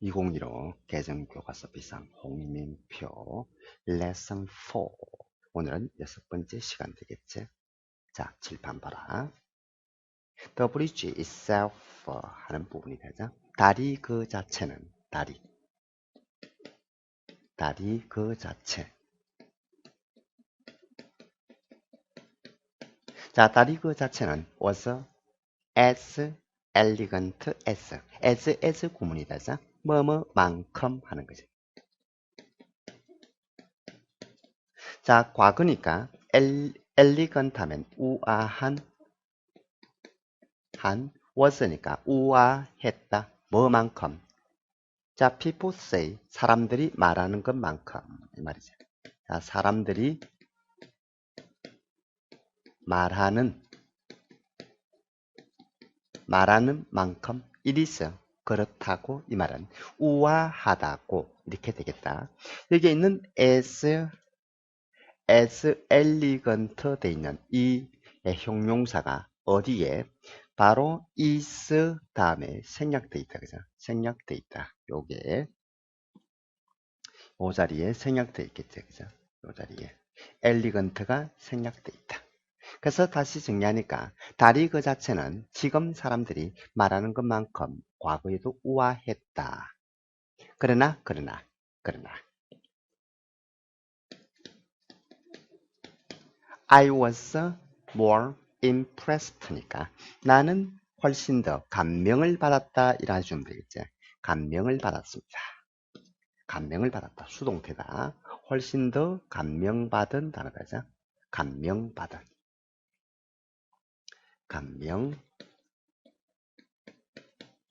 2015 개정교과서 비상 홍민표 레슨 4. 오늘은 6번째 시간 되겠지. 자, 칠판 봐라. The bridge itself 하는 부분이 되죠. 다리 그 자체는 다리 그 자체. 자, 다리 그 자체는 was as elegant as 구문이 되죠. 뭐뭐만큼 하는 거지. 자, 과거니까 elegant 하면 우아한 was니까 우아했다. 뭐만큼. 자, people say 사람들이 말하는 것만큼 이 말이죠. 자, 사람들이 말하는 만큼 it is 그렇다고 이 말은 우아하다고 이렇게 되겠다. 여기 있는 as elegant 돼 있는 이 형용사가 어디에 바로 is 다음에 생략돼 있다. 그죠? 생략돼 있다. 요게 이 자리에 생략돼 있겠죠. 그죠? 이 자리에 elegant가 생략돼 있다. 그래서 다시 정리하니까 다리 그 자체는 지금 사람들이 말하는 것만큼 과거에도 우아했다. 그러나 I was more impressed니까 나는 훨씬 더 감명을 받았다 이라 주면 되겠지. 감명을 받았습니다. 감명을 받았다. 수동태다. 훨씬 더 감명받은 단어가죠. 감명받은.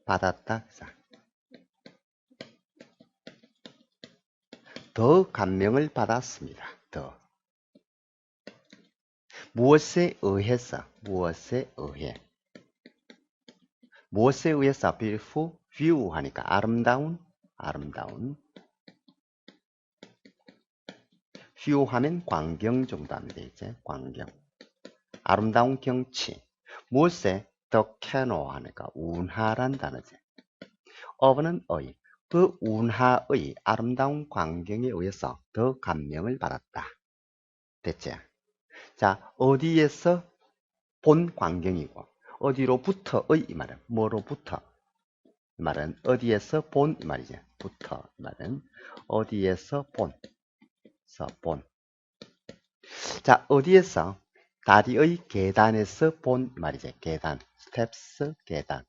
감명받았다. 더 감명을 받았습니다. 더. 무엇에 의해서? 무엇에 의해서? beautiful view 하니까 아름다운 view 하면 광경 정도 하면 되겠지. 광경. 아름다운 경치. 무엇에? the canoe 하니까 운하란 단어지. of는 의. 그 운하의 아름다운 광경에 의해서 더 감명을 받았다. 됐지? 자, 어디에서 본 광경이고 어디로부터의 이 말은 뭐로부터? 이 말은 어디에서 본 이 말이지. 부터 이 말은 어디에서 본. 자, 어디에서? 다리의 계단에서 본 이 말이지. 계단. 스텝스 계단.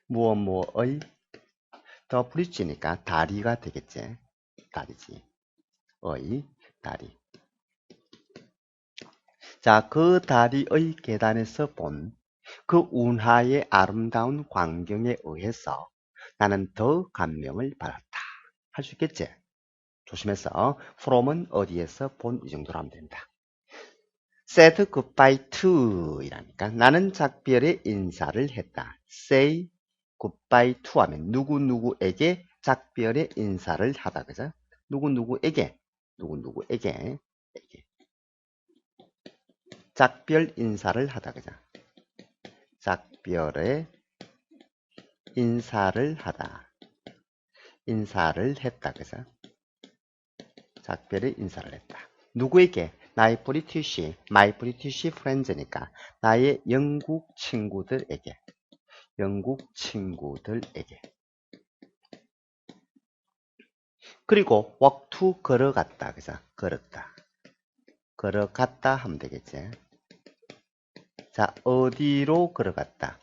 무엇의? 더 브릿지니까 다리가 되겠지. 다리지. 다리. 자, 그 다리의 계단에서 본 그 운하의 아름다운 광경에 의해서 나는 더 감명을 받았다. 할 수 있겠지? 조심해서 from은 어디에서 본 이 정도로 하면 된다. said goodbye to 이라니까 나는 작별의 인사를 했다. say goodbye to 하면 누구누구에게 작별의 인사를 하다. 그죠? 누구누구에게 작별 인사를 하다. 그죠? 작별의 인사를 했다. 그죠? 작별의 인사를 했다. 누구에게? 나의 my British friends니까 나의 영국 친구들에게. 그리고 walk to 걸어갔다. 그죠? 걸어갔다 하면 되겠지. 자, 어디로 걸어갔다?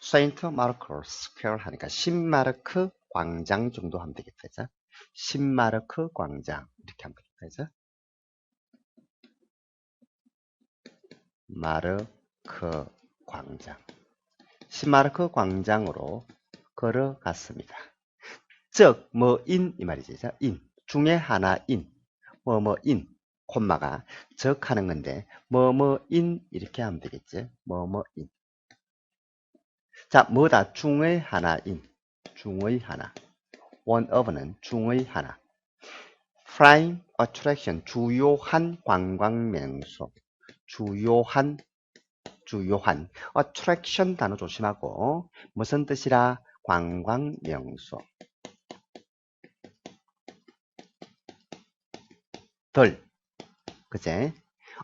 Saint Mark's Square 하니까 신마르크 광장 정도 하면 되겠죠. 신마르크 광장 이렇게 하면 되겠죠. 마르크 광장. 신마르크 광장으로 걸어갔습니다. 즉, 뭐인 이 말이지. 인 중에 하나인 뭐뭐인 콤마가 즉 하는 건데 뭐뭐인 이렇게 하면 되겠지. 뭐뭐인. 자, 뭐다? 중의 하나인. 중의 하나. one of는 중의 하나. prime attraction 주요한 관광 명소. 주요한 attraction 단어 조심하고 무슨 뜻이라? 관광 명소. 덜. 그제?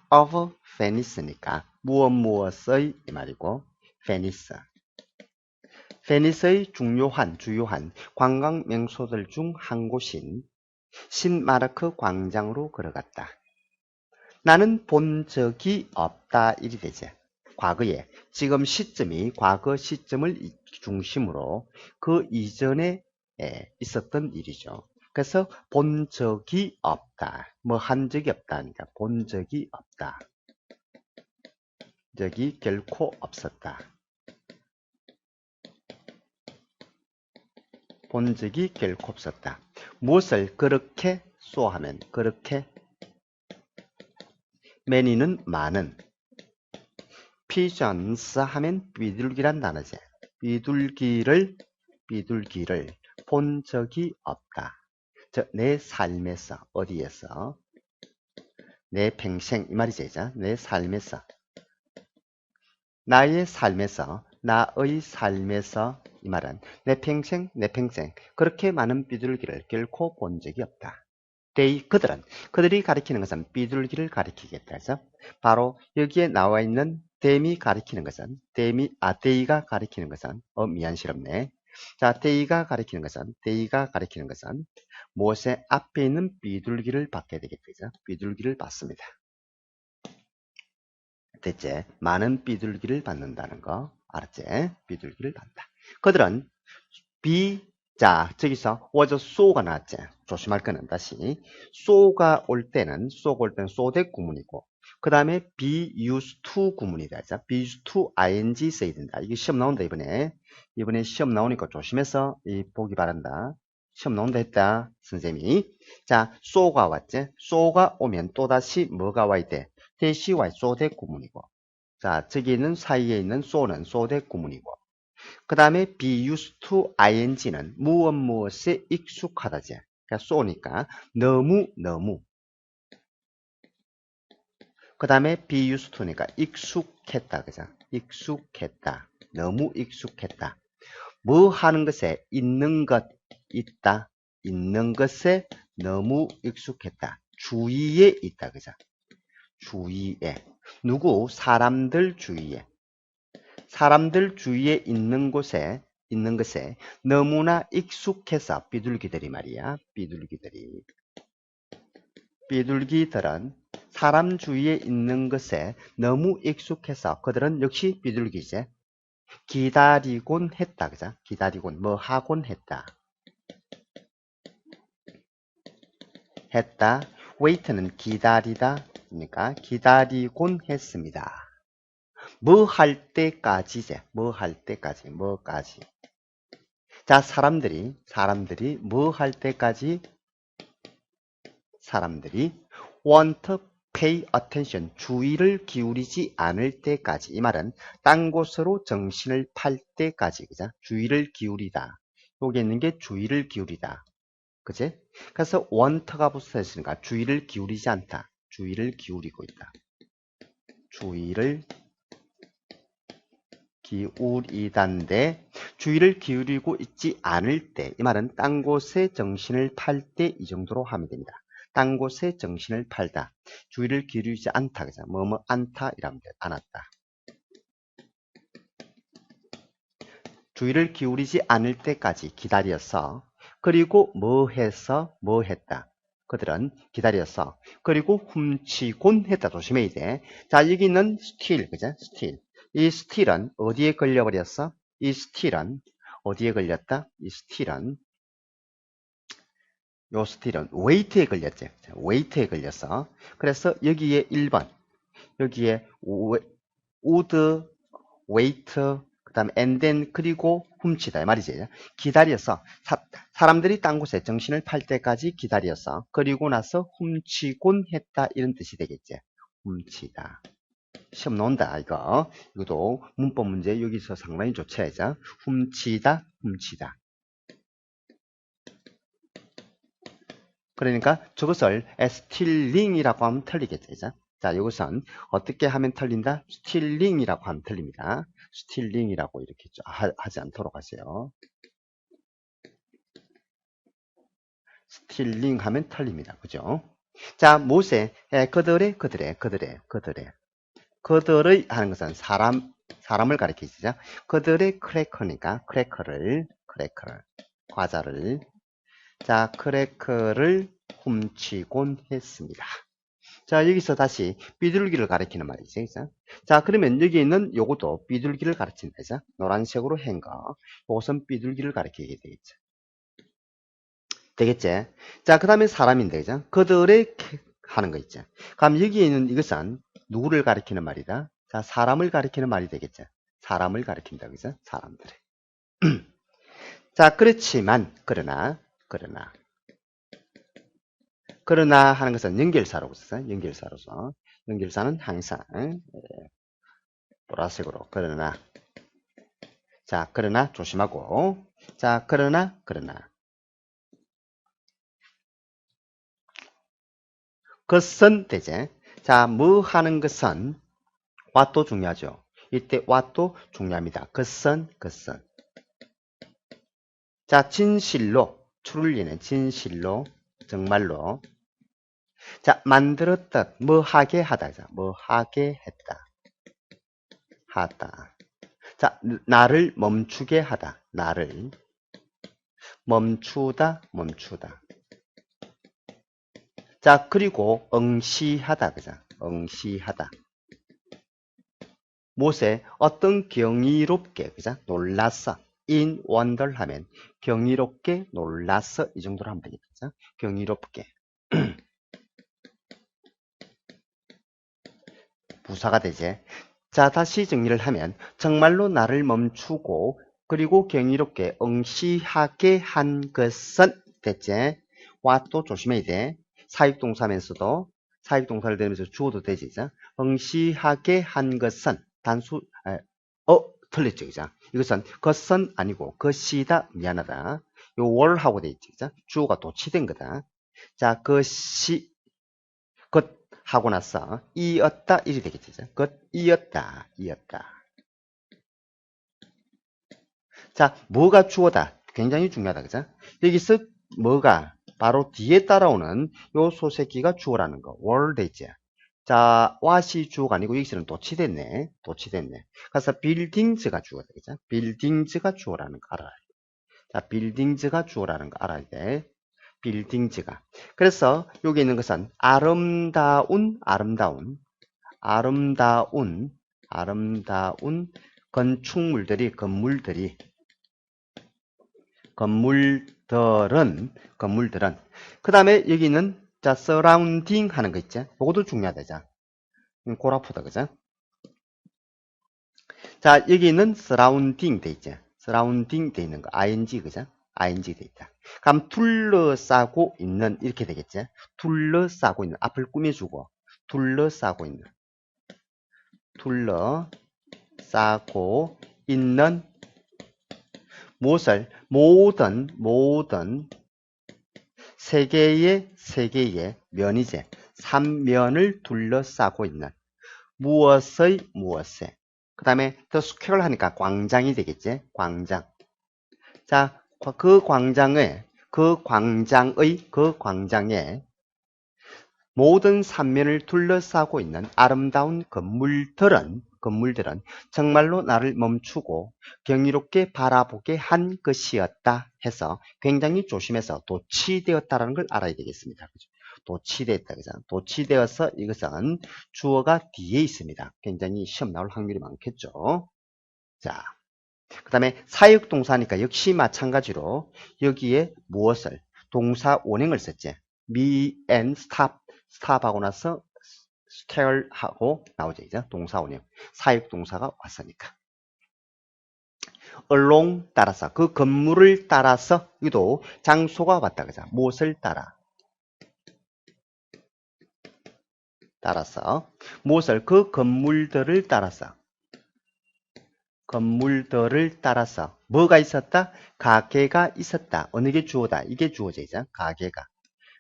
of Venice니까 무엇의 이 말이고 Venice. 베니스의 주요한 관광 명소들 중 한 곳인 신마르크 광장으로 걸어갔다. 나는 본 적이 없다 일이 되지. 과거에 지금 시점이 과거 시점을 중심으로 그 이전에 있었던 일이죠. 그래서 본 적이 없다. 뭐 한 적이 없다니까 본 적이 없다. 적이 결코 없었다. 본 적이 결코 없었다. 무엇을 그렇게 쏘하면 그렇게 many는 많은 pigeons 하면 비둘기란 단어지. 비둘기를 본 적이 없다. 내 삶에서 어디에서 내 평생 이 말이지. 내 삶에서 나의 삶에서 나의 삶에서 이 말은 내 평생 그렇게 많은 비둘기를 결코 본 적이 없다. 그들이 가리키는 것은 비둘기를 가리키겠다 해서 바로 여기에 나와 있는 them이 가리키는 것은 they가 가리키는 것은 미안스럽네. 자, they가 가리키는 것은 무엇의 앞에 있는 비둘기를 받게 되겠죠. 비둘기를 받습니다. 됐지? 많은 비둘기를 받는다는 거 알았지? 비둘기를 받는다. 그들은 자, 저기서 was so가 나왔지? 조심할 거는 다시 so가 올 때는 so대 구문이고 그 다음에 be used to 구문이다. 자, be used to ing 써야 된다. 이게 시험 나온다 이번에 시험 나오니까 조심해서 보기 바란다. 시험 나온다 했다 선생님이. 자, so가 왔지? so가 오면 또다시 뭐가 와야 돼? 대시 와 소대 구문이고 자, 저기 있는 사이에 있는 so는 소대 구문이고 그 다음에 be used to ing는 무엇에 익숙하다지. 그러니까 so니까 너무 그 다음에 be used to니까 익숙했다. 그죠? 익숙했다. 너무 익숙했다. 뭐 하는 것에 있는 것 있다. 있는 것에 너무 익숙했다. 주위에 있다. 그죠? 주위에. 누구? 사람들 주위에. 사람들 주위에 있는 것에 너무나 익숙해서 비둘기들이 말이야. 비둘기들은 사람 주위에 있는 것에 너무 익숙해서 그들은 역시 비둘기지. 기다리곤 했다. 그죠? 기다리곤 뭐 하곤 했다. wait는 기다리다. 그러니까 기다리곤 했습니다. 뭐 할 때까지지. 뭐까지. 자, 사람들이 뭐 할 때까지 want pay attention 주의를 기울이지 않을 때까지. 이 말은 딴 곳으로 정신을 팔 때까지. 그죠? 주의를 기울이다. 여기 있는 게 주의를 기울이다. 그치? 그래서 want가 붙어 있으니까 주의를 기울이지 않다. 주의를 기울이고 있다. 주의를 기울이단데 주의를 기울이고 있지 않을 때 이 말은 딴 곳에 정신을 팔 때 이 정도로 하면 됩니다. 딴 곳에 정신을 팔다. 주의를 기울이지 않다. 그죠? 뭐뭐 않다 이라면 돼. 않았다. 주의를 기울이지 않을 때까지 기다렸어. 그리고 뭐 했다. 그들은 기다렸어. 그리고 훔치곤 했다. 조심해야 돼. 자, 여기 있는 steal, 그죠? steal. 이 steal은 어디에 걸려버렸어? 이 steal은 어디에 걸렸다? 이 steal은 요 steal은 wait에 걸렸지. wait에 걸렸어. 그래서 여기에 1번, 여기에 would, wait, 그 다음에 and then 그리고 훔치다 이 말이지. 기다려서 사람들이 딴 곳에 정신을 팔 때까지 기다려서 그리고 나서 훔치곤 했다 이런 뜻이 되겠지. 훔치다. 시험 나온다 이거. 이것도 문법 문제 여기서 상당히 좋죠. 훔치다. 그러니까 저것을 stealing이라고 하면 틀리겠죠. 자, 이것은 어떻게 하면 틀린다? stealing이라고 하면 틀립니다. stealing이라고 이렇게 하지 않도록 하세요. stealing 하면 틀립니다. 그죠? 자, 못에 그들의 하는 것은 사람을 가리키죠. 그들의 크래커니까 크래커를 과자를 자, 크래커를 훔치곤 했습니다. 자, 여기서 다시 비둘기를 가리키는 말이죠. 그죠? 자, 그러면 여기 있는 요것도 비둘기를 가르친다. 그죠? 노란색으로 한 거. 요것은 비둘기를 가리키게 되겠죠. 되겠지? 자, 그 다음에 사람인데, 그죠? 그들의 하는 거 있죠. 그럼 여기에 있는 이것은 누구를 가리키는 말이다? 자, 사람을 가리키는 말이 되겠죠. 사람을 가리킨다. 그죠? 사람들을. 자, 그렇지만, 그러나 하는 것은 연결사라고 썼어요. 연결사로서. 연결사는 항상 보라색으로. 자, 그러나 조심하고. 자, 그러나. 것은 되지. 자, 뭐 하는 것은 what도 중요하죠. 이때 what도 중요합니다. 것은. 자, 진실로. truly는 진실로. 정말로. 자, 만들었다. 뭐 하게 하다. 뭐 하게 했다. 자, 나를 멈추게 하다. 나를 멈추다. 자, 그리고 응시하다. 그죠? 응시하다. 못에 어떤 경이롭게, 그죠? 놀랐어. in wonder 하면 경이롭게 놀랐어. 이 정도로 하면 되겠죠? 경이롭게. 부사가 되지. 자, 다시 정리를 하면 정말로 나를 멈추고 그리고 경이롭게 응시하게 한 것은 됐지. what도 조심해야 돼. 사역동사면서도 사역동사를 대면서 주어도 되지. 응시하게 한 것은 틀렸죠. 그죠? 이것은 것은 아니고 것이다. 미안하다. 요 월하고 돼 있지. 그죠? 주어가 도치된 거다. 자, 것이 것 하고 나서 이었다 이리 되겠죠. 것 이었다. 자, 뭐가 주어다. 굉장히 중요하다. 그죠? 여기서 뭐가 바로 뒤에 따라오는 요 소새끼가 주어라는 거. 월 되죠. 자, what이 주어가 아니고 여기서는 도치됐네. 그래서 빌딩즈가 주어다. 그죠? 빌딩즈가 주어라는 거 알아야 돼. 자, 빌딩즈가 주어라는 거 알아야 돼. 빌딩즈가. 그래서 여기 있는 것은 아름다운 건축물들이 건물들은 그 다음에 여기는 자 서라운딩 하는 거 있죠. 이것도 중요하다. 자 골아프다. 그죠? 자 여기 있는 서라운딩 돼 있죠. 서라운딩 돼 있는 거 ing 그죠? ing 돼 있다. 그럼 둘러싸고 있는 이렇게 되겠죠. 둘러싸고 있는 앞을 꾸며주고 둘러싸고 있는 무엇을 모든 세계의 면이제 3면을 둘러싸고 있는 무엇의 그 다음에 더 스퀘어를 하니까 광장이 되겠지. 광장. 자, 그 광장에 모든 3면을 둘러싸고 있는 아름다운 건물들은 정말로 나를 멈추고 경이롭게 바라보게 한 것이었다 해서 굉장히 조심해서 도치되었다라는 걸 알아야 되겠습니다. 그죠? 도치되었다. 그죠? 도치되어서 이것은 주어가 뒤에 있습니다. 굉장히 시험 나올 확률이 많겠죠. 자, 그 다음에 사역동사니까 역시 마찬가지로 여기에 무엇을 동사 원형을 썼지. me and stop 하고 나서 stare 하고 나오죠. 이제 동사 원형. 사역동사가 왔으니까. along 따라서 그 건물을 따라서 이도 장소가 왔다 그죠. 무엇을 따라서 무엇을 그 건물들을 따라서 뭐가 있었다? 가게가 있었다. 어느 게 주어다? 이게 주어져 있죠.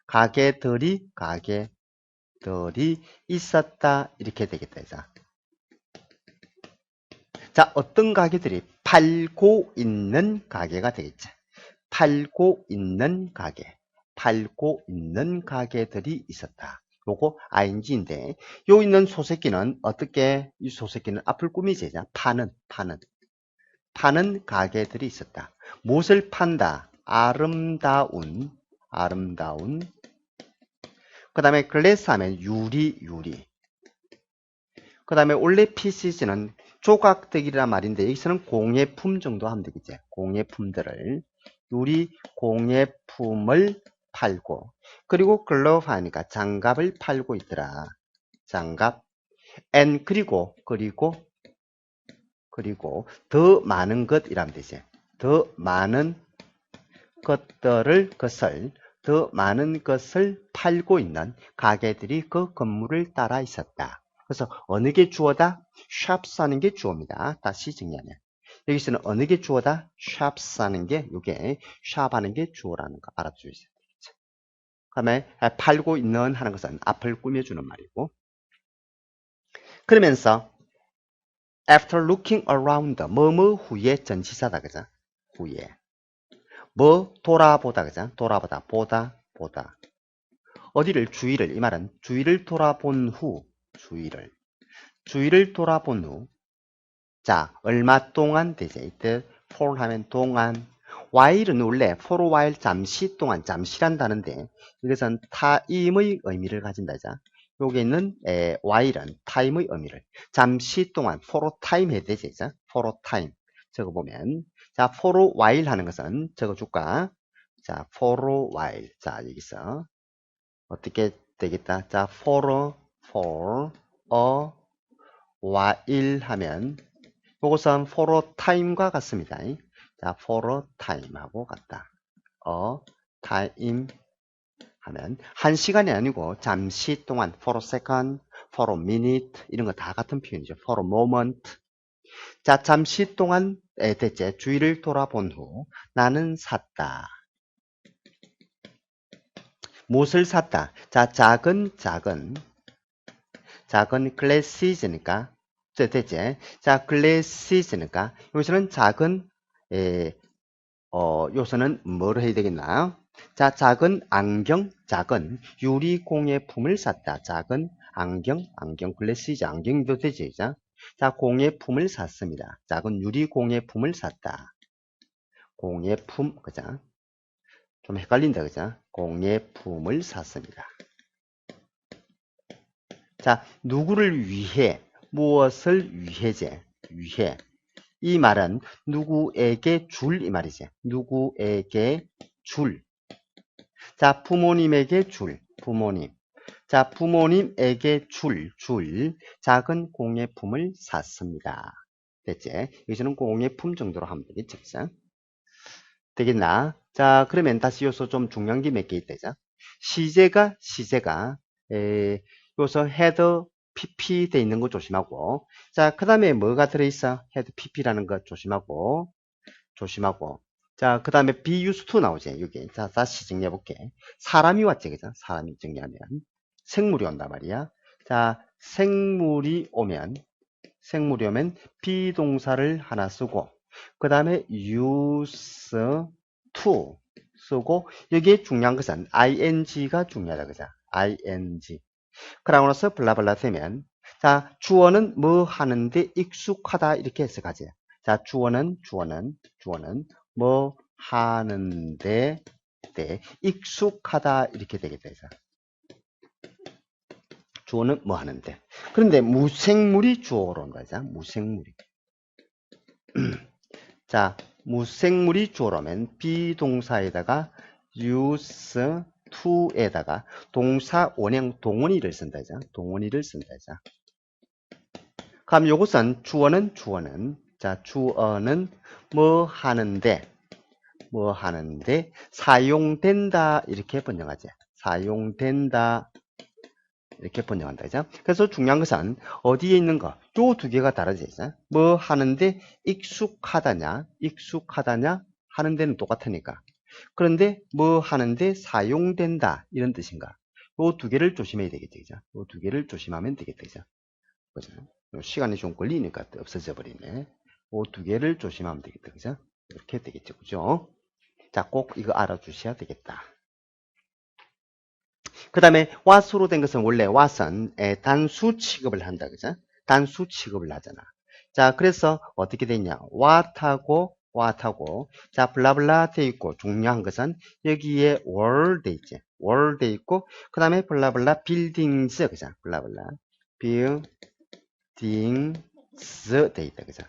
가게들이 있었다. 이렇게 되겠다. 자, 어떤 가게들이 팔고 있는 가게가 되겠죠. 팔고 있는 가게. 팔고 있는 가게들이 있었다. 요거 ing인데 요 있는 소새끼는 어떻게 이 소새끼는 앞을 꾸미지? 파는 가게들이 있었다. 무엇을 판다? 아름다운 그 다음에 글래스 하면 유리 그 다음에 원래 PCC는 조각들이란 말인데 여기서는 공예품 정도 하면 되겠지. 공예품들을 유리 공예품을 팔고 그리고 글러브 하니까 장갑을 팔고 있더라. 장갑 and 그리고 더 많은 것이라면 되지. 더 많은 더 많은 것을 팔고 있는 가게들이 그 건물을 따라 있었다. 그래서 어느 게 주어다? shops 하는 게 주어입니다. 다시 정리하면 여기서는 어느 게 주어다? shops 하는 게 이게 shop 하는 게 주어라는 거 알아주세요. 그 다음에 팔고 있는 하는 것은 앞을 꾸며주는 말이고 그러면서 after looking around 뭐뭐 후에 전치사다 그죠? 후에 뭐 돌아보다 그죠? 보다 어디를 주위를 이 말은 주위를 돌아본 후 주위를 돌아본 후 자 얼마 동안 되죠? 이때 for 하면 동안 while은 원래 for a while 잠시 동안 잠시란다는데 이것은 타임의 의미를 가진다자 여기 있는 while은 타임의 의미를 잠시 동안 for a time 해야 되죠? for a time 적어보면 자 for a while 하는 것은 적어줄까? 자 for a while 자 여기서 어떻게 되겠다? 자 for a while 하면 이것은 for a time과 같습니다. 자 for a time하고 같다. time 하면 한 시간이 아니고 잠시 동안 for a second, for a minute 이런 거 다 같은 표현이죠. for a moment. 자 잠시 동안 대체 주위를 돌아본 후 나는 샀다. 무엇을 샀다? 자 작은 글래시즈니까 대체 자 글래시즈니까 여기서는 작은 요소는 뭐를 해야 되겠나? 자, 작은 안경, 작은 유리 공예품을 샀다. 작은 안경 글래시즈 안경도 되지. 자, 공예품을 샀습니다. 작은 유리 공예품을 샀다. 공예품, 그죠? 좀 헷갈린다, 그죠? 공예품을 샀습니다. 자, 누구를 위해, 무엇을 위해제, 위해. 이 말은 누구에게 줄 이 말이지. 누구에게 줄. 자, 부모님에게 줄. 부모님. 자, 부모님에게 줄 작은 공예품을 샀습니다. 됐지? 여기서는 공예품 정도로 하면 되겠죠? 그죠? 되겠나? 자, 그러면 다시 요소 좀 중요한 게 몇 개 있다. 자, 시제가 요소 헤드 PP 돼 있는 거 조심하고 자, 그 다음에 뭐가 들어있어? 헤드 PP라는 거 조심하고 자, 그 다음에 be used to 나오지 여기. 자, 다시 정리해 볼게. 사람이 왔지 그죠? 사람이 정리하면 생물이 온단 말이야. 자, 생물이 오면 비동사를 하나 쓰고 그 다음에 use to 쓰고 여기에 중요한 것은 ing가 중요하다 그죠? ing 그러고 나서 블라블라 되면 자 주어는 뭐 하는데 익숙하다 이렇게 해서 가지. 자 주어는 뭐 하는데 익숙하다 이렇게 되겠다. 주어는 뭐 하는데 그런데 무생물이 주어로 온다. 자 무생물이 자 무생물이 주어라면 비동사에다가 use to에다가 동사 원형 동원이를 쓴다. 동원이를 쓴다. 그럼 요것은 주어는 자 주어는 뭐 하는데 사용된다 이렇게 번역하지. 사용된다 이렇게 번역한다. 그죠? 그래서 중요한 것은 어디에 있는 거? 요 두 개가 다르지. 뭐 하는데 익숙하다냐 하는 데는 똑같으니까. 그런데 뭐 하는데 사용된다 이런 뜻인가? 요 두 개를 조심해야 되겠죠. 그죠? 요 두 개를 조심하면 되겠죠. 그죠? 시간이 좀 걸리니까 없어져 버리네. 요 두 개를 조심하면 되겠다. 그죠? 이렇게 되겠죠. 그죠? 자, 꼭 이거 알아주셔야 되겠다. 그 다음에 what으로 된 것은 원래 what은 단수 취급을 한다. 그죠? 단수 취급을 하잖아. 자, 그래서 어떻게 되냐. what하고, 자, 블라블라 돼 있고, 중요한 것은 여기에 were 돼 있지. were 돼 있고, 그 다음에 블라블라 buildings, 그죠? 블라블라 buildings 돼 있다. 그죠?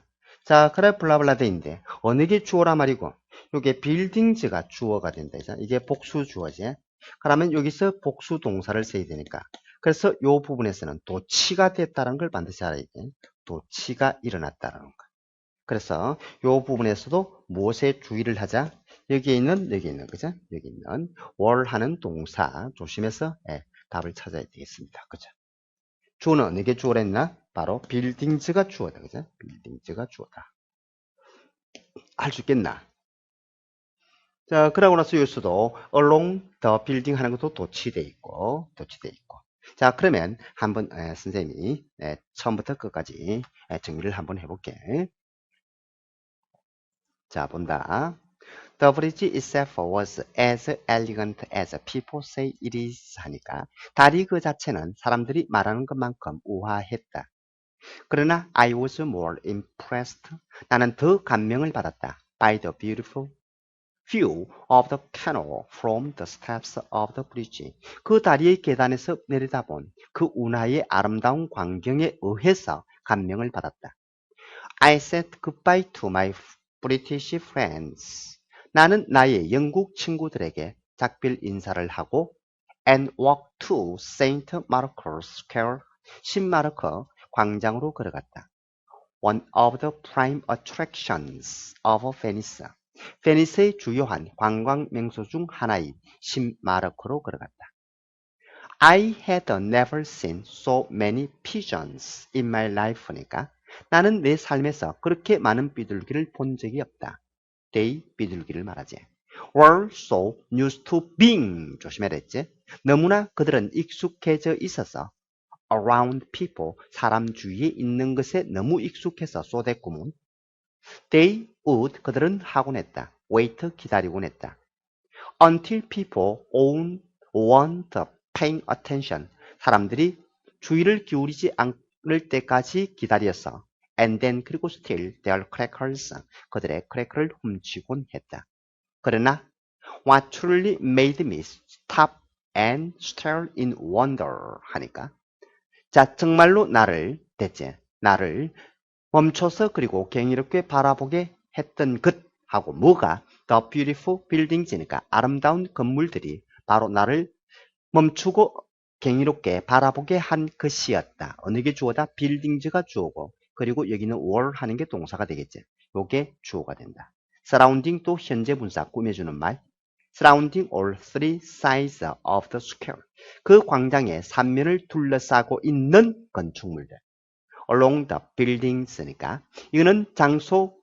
자, 그래 블라블라 돼 있는데, 어느 게 주어라 말이고, 요게 buildings가 주어가 된다. 그죠? 이게 복수 주어지. 그러면 여기서 복수 동사를 써야 되니까. 그래서 요 부분에서는 도치가 됐다는 걸 반드시 알아야 돼. 도치가 일어났다는 거. 그래서 요 부분에서도 무엇에 주의를 하자? 여기 있는, 그죠? 여기 있는 월 하는 동사 조심해서 답을 찾아야 되겠습니다. 그죠? 주어는 어느 게 주어랬나? 바로 빌딩즈가 주어다. 그죠? 빌딩즈가 주어다. 할 수 있겠나? 자, 그러고 나서 여기서도 along the building 하는 것도 도치돼 있고. 자, 그러면 한번 선생님이 처음부터 끝까지 정리를 한번 해볼게. 자, 본다. The bridge itself was as elegant as people say it is 하니까 다리 그 자체는 사람들이 말하는 것만큼 우아했다. 그러나 I was more impressed. 나는 더 감명을 받았다. By the beautiful view of the canal from the steps of the bridge. 그 다리의 계단에서 내려다본 그 운하의 아름다운 광경에 의해서 감명을 받았다. I said goodbye to my British friends. 나는 나의 영국 친구들에게 작별 인사를 하고 and walked to St. Mark's Square, 신마르크 광장으로 걸어갔다. One of the prime attractions of Venice. 베니스의 주요한 관광 명소 중 하나인 신마르크로 걸어갔다. I had never seen so many pigeons in my life니까 나는 내 삶에서 그렇게 많은 비둘기를 본 적이 없다. they 비둘기를 말하지. were so used to being 조심해야 했지. 너무나 그들은 익숙해져 있어서 around people 사람 주위에 있는 것에 너무 익숙해서 쏘댔구문. they would 그들은 하곤 했다. wait 기다리곤 했다. until people weren't paying attention 사람들이 주의를 기울이지 않을 때까지 기다렸어. And then 그리고 still their crackers 그들의 크래커를 훔치곤 했다. 그러나 what truly made me stop and stare in wonder 하니까 자 정말로 나를 멈춰서 그리고 경이롭게 바라보게 했던 것하고 뭐가 the beautiful buildings니까 아름다운 건물들이 바로 나를 멈추고 경이롭게 바라보게 한 것이었다. 어느 게 주어다? 빌딩즈가 주어고 그리고 여기는 were 하는 게 동사가 되겠지. 요게 주어가 된다. surrounding 또 현재 분사 꾸며주는 말. surrounding all three sides of the square. 그 광장의 3면을 둘러싸고 있는 건축물들. along the buildings니까 이거는 장소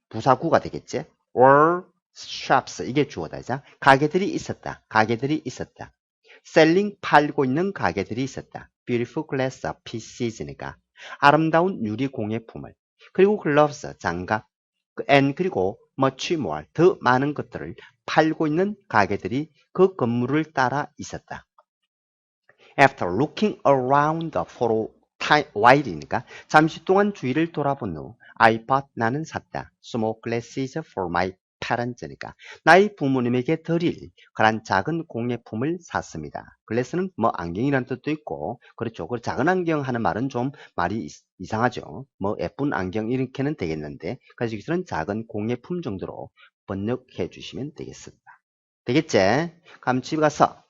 부사구가 되겠지. or shops 이게 주어다. 자, 가게들이 있었다. selling 팔고 있는 가게들이 있었다. beautiful glass pieces니까 아름다운 유리 공예품을 그리고 gloves 장갑 and 그리고 much more 더 많은 것들을 팔고 있는 가게들이 그 건물을 따라 있었다. After looking around for a while이니까 잠시 동안 주위를 돌아본 후 I bought 나는 샀다. small glasses for my parents니까 나의 부모님에게 드릴 그런 작은 공예품을 샀습니다. 글래스는 뭐 안경이라는 뜻도 있고 그렇죠. 그 작은 안경 하는 말은 좀 말이 이상하죠. 뭐 예쁜 안경 이렇게는 되겠는데 그래서 여기서는 작은 공예품 정도로 번역해 주시면 되겠습니다. 되겠지? 그럼 집에 가서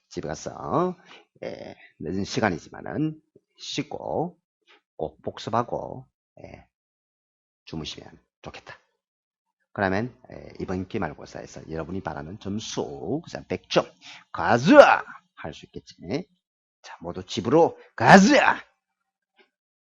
늦은 시간이지만은 씻고 꼭 복습하고 주무시면 좋겠다. 그러면 이번 기말고사에서 여러분이 바라는 점수 100점 가자 할 수 있겠지. 자, 모두 집으로 가자.